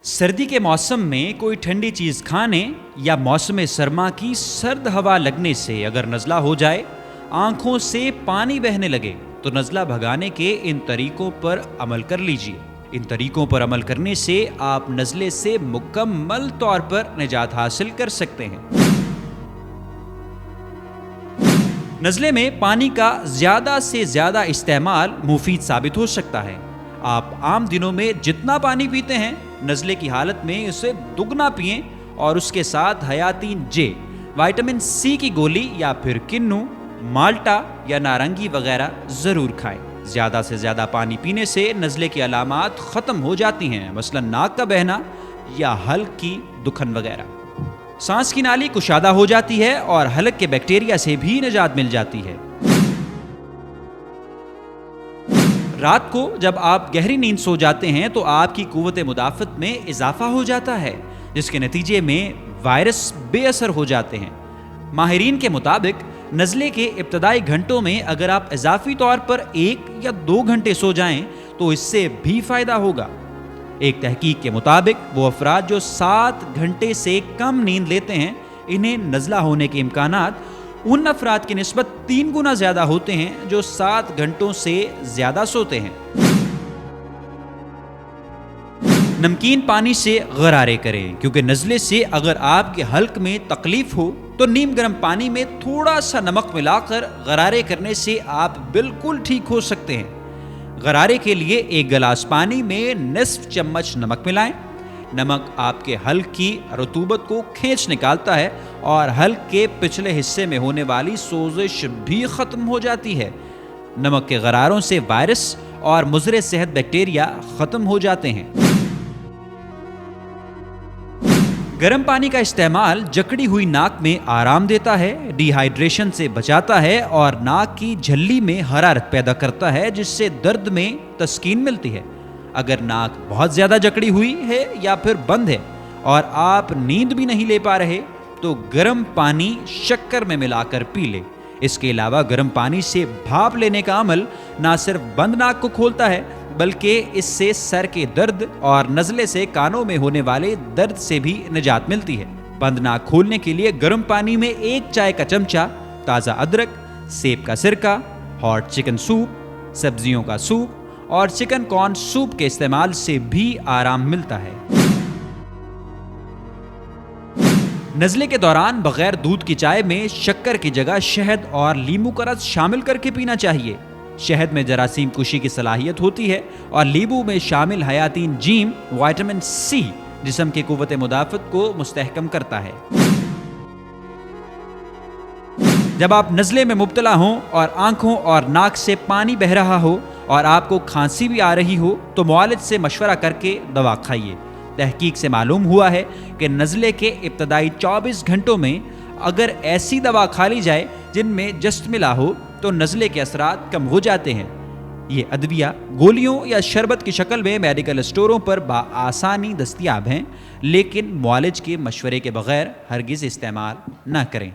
सर्दी के मौसम में कोई ठंडी चीज़ खाने या मौसम सरमा की सर्द हवा लगने से अगर नज़ला हो जाए, आंखों से पानी बहने लगे, तो नज़ला भगाने के इन तरीकों पर अमल कर लीजिए। इन तरीकों पर अमल करने से आप नज़ले से मुकम्मल तौर पर निजात हासिल कर सकते हैं। नज़ले में पानी का ज़्यादा से ज़्यादा इस्तेमाल मुफीद साबित हो सकता है। आप आम दिनों में जितना पानी पीते हैं, नज़ले की हालत में उसे दुगना पिएं और उसके साथ हयातीन जे, विटामिन सी की गोली या फिर किन्नू, माल्टा या नारंगी वगैरह ज़रूर खाएं। ज़्यादा से ज़्यादा पानी पीने से नज़ले की अलामात ख़त्म हो जाती हैं, मसलन नाक का बहना या हल्की दुखन वगैरह। सांस की नाली कुशादा हो जाती है और हलक के बैक्टीरिया से भी निजात मिल जाती है। रात को जब आप गहरी नींद सो जाते हैं तो आपकी कुव्वत मुदाफ़त में इजाफा हो जाता है, जिसके नतीजे में वायरस बेअसर हो जाते हैं। माहिरीन के मुताबिक नज़ले के इब्तदाई घंटों में अगर आप इजाफी तौर पर 1 या 2 घंटे सो जाएं तो इससे भी फ़ायदा होगा। एक तहकीक के मुताबिक वो अफराद जो 7 घंटे से कम नींद लेते हैं, इन्हें नज़ला होने के इम्कानात उन अफराद की निस्बत 3 गुना ज़्यादा होते हैं जो 7 घंटों से ज़्यादा सोते हैं। नमकीन पानी से गरारे करें, क्योंकि नज़ले से अगर आपके हल्क में तकलीफ हो तो नीम गर्म पानी में थोड़ा सा नमक मिलाकर गरारे करने से आप बिल्कुल ठीक हो सकते हैं। गरारे के लिए 1 गिलास पानी में निस्फ चम्मच नमक मिलाएं। नमक आपके हल्क की रतूबत को खींच निकालता है और हल्क के पिछले हिस्से में होने वाली सोजिश भी ख़त्म हो जाती है। नमक के गरारों से वायरस और मुज़र सेहत बैक्टीरिया ख़त्म हो जाते हैं। गर्म पानी का इस्तेमाल जकड़ी हुई नाक में आराम देता है, डिहाइड्रेशन से बचाता है और नाक की झल्ली में हरारत पैदा करता है, जिससे दर्द में तस्कीन मिलती है। अगर नाक बहुत ज़्यादा जकड़ी हुई है या फिर बंद है और आप नींद भी नहीं ले पा रहे, तो गर्म पानी शक्कर में मिलाकर पी लें। इसके अलावा गर्म पानी से भाप लेने का अमल ना सिर्फ बंद नाक को खोलता है, बल्कि इससे सर के दर्द और नज़ले से कानों में होने वाले दर्द से भी निजात मिलती है। बंद नाक खोलने के लिए गर्म पानी में 1 चाय का चमचा ताज़ा अदरक, सेब का सिरका, हॉट चिकन सूप, सब्जियों का सूप और चिकन कॉर्न सूप के इस्तेमाल से भी आराम मिलता है। नज़ले के दौरान बगैर दूध की चाय में शक्कर की जगह शहद और नींबू का रस शामिल करके पीना चाहिए। शहद में जरासीम कुशी की सलाहियत होती है और नींबू में शामिल हयातीन जीम, विटामिन सी जिस्म की कुव्वत मुदाफ़त को मुस्तहकम करता है। जब आप नज़ले में मुब्तला हों और आंखों और नाक से पानी बह रहा हो और आपको खांसी भी आ रही हो, तो मुआलिज से मशवरा करके दवा खाइए। तहकीक से मालूम हुआ है कि नज़ले के इब्तदाई 24 घंटों में अगर ऐसी दवा खा ली जाए जिनमें जस्त मिला हो, तो नज़ले के असरात कम हो जाते हैं। ये अदविया गोलियों या शरबत की शक्ल में मेडिकल स्टोरों पर आसानी दस्तयाब हैं, लेकिन मुआलिज के मशवरे के बगैर हरगिज़ इस्तेमाल न करें।